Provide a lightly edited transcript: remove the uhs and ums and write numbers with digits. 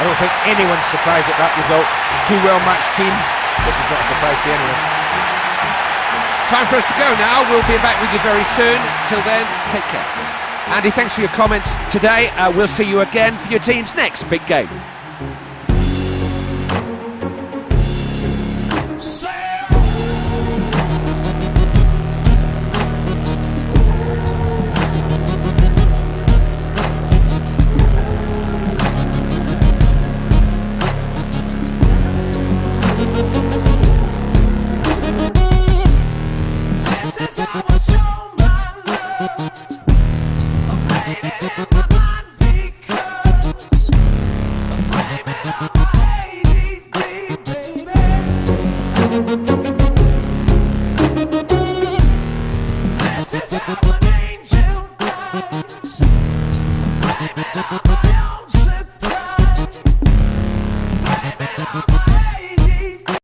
I don't think anyone's surprised at that result. Two well-matched teams. This is not a surprise to anyone. Time for us to go now. We'll be back with you very soon. Till then, take care. Andy, thanks for your comments today. We'll see you again for your team's next big game. Baby,